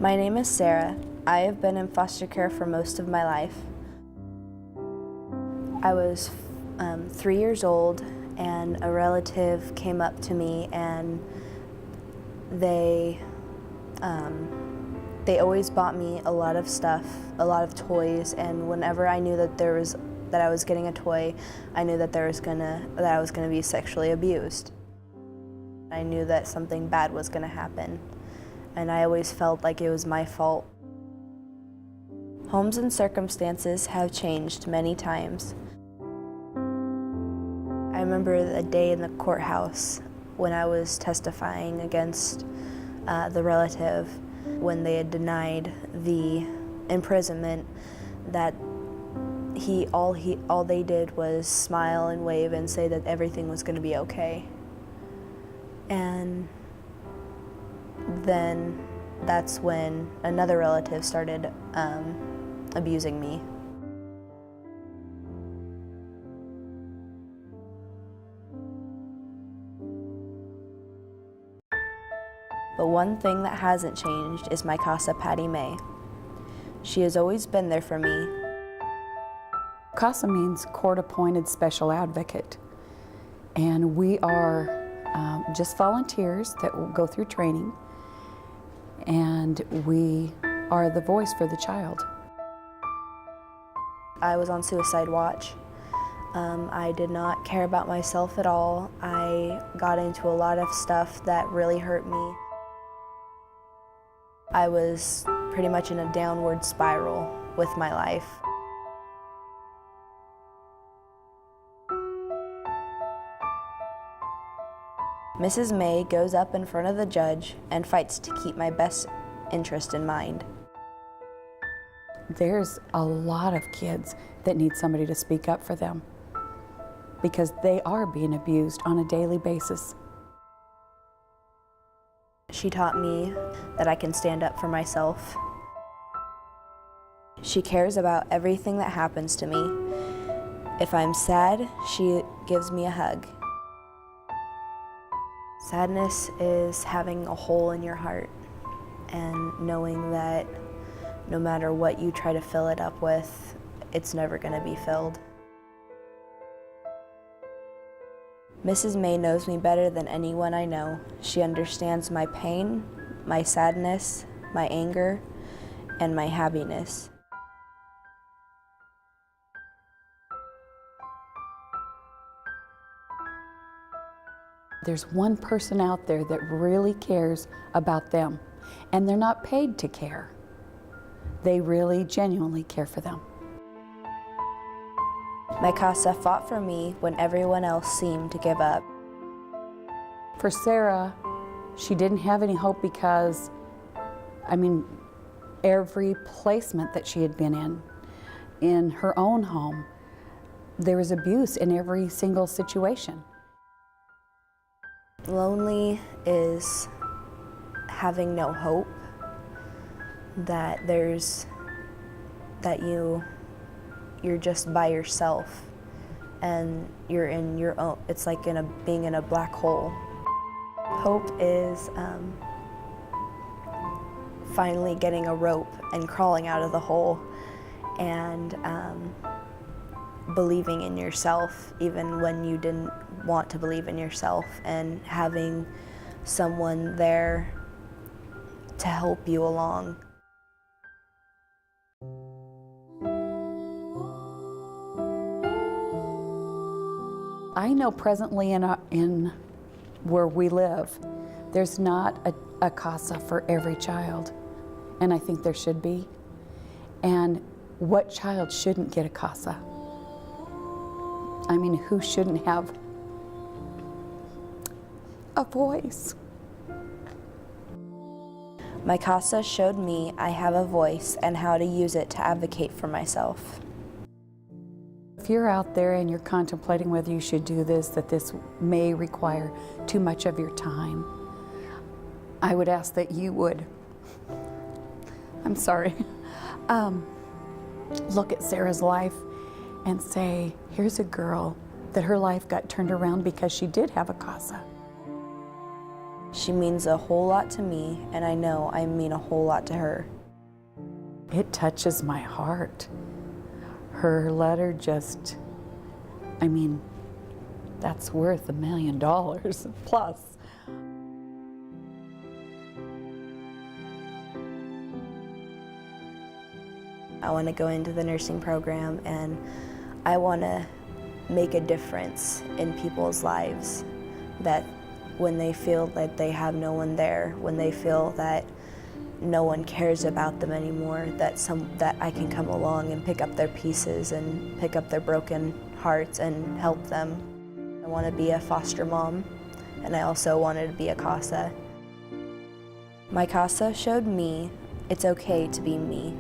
My name is Sarah. I have been in foster care for most of my life. I was 3 years old and a relative came up to me and they always bought me a lot of stuff, a lot of toys, and whenever I knew that I was getting a toy, I knew that I was gonna be sexually abused. I knew that something bad was gonna happen, and I always felt like it was my fault. Homes and circumstances have changed many times. I remember the day in the courthouse when I was testifying against the relative, when they had denied the imprisonment, that all they did was smile and wave and say that everything was going to be okay. And then that's when another relative started abusing me. But one thing that hasn't changed is my CASA Patty May. She has always been there for me. CASA means Court-Appointed Special Advocate, and we are just volunteers that will go through training, and we are the voice for the child. I was on suicide watch. I did not care about myself at all. I got into a lot of stuff that really hurt me. I was pretty much in a downward spiral with my life. Mrs. May goes up in front of the judge and fights to keep my best interest in mind. There's a lot of kids that need somebody to speak up for them because they are being abused on a daily basis. She taught me that I can stand up for myself. She cares about everything that happens to me. If I'm sad, she gives me a hug. Sadness is having a hole in your heart and knowing that no matter what you try to fill it up with, it's never going to be filled. Mrs. May knows me better than anyone I know. She understands my pain, my sadness, my anger, and my happiness. There's one person out there that really cares about them, and they're not paid to care. They really genuinely care for them. My CASA fought for me when everyone else seemed to give up. For Sarah, she didn't have any hope because, every placement that she had been in her own home, there was abuse in every single situation. Lonely is having no hope, that you're just by yourself and you're in your own, it's like being in a black hole. Hope is finally getting a rope and crawling out of the hole and believing in yourself even when you didn't want to believe in yourself, and having someone there to help you along. I know presently in where we live, there's not a CASA for every child, and I think there should be. And what child shouldn't get a CASA? Who shouldn't have a voice? My CASA showed me I have a voice and how to use it to advocate for myself. If you're out there and you're contemplating whether you should do this, that this may require too much of your time, I would ask that you would, look at Sarah's life and say, here's a girl that her life got turned around because she did have a CASA. She means a whole lot to me, and I know I mean a whole lot to her. It touches my heart. Her letter just, I mean, that's worth $1 million plus. I want to go into the nursing program, and I want to make a difference in people's lives, that when they feel that they have no one there, when they feel that no one cares about them anymore, that I can come along and pick up their pieces and pick up their broken hearts and help them. I want to be a foster mom, and I also wanted to be a CASA. My CASA showed me it's okay to be me.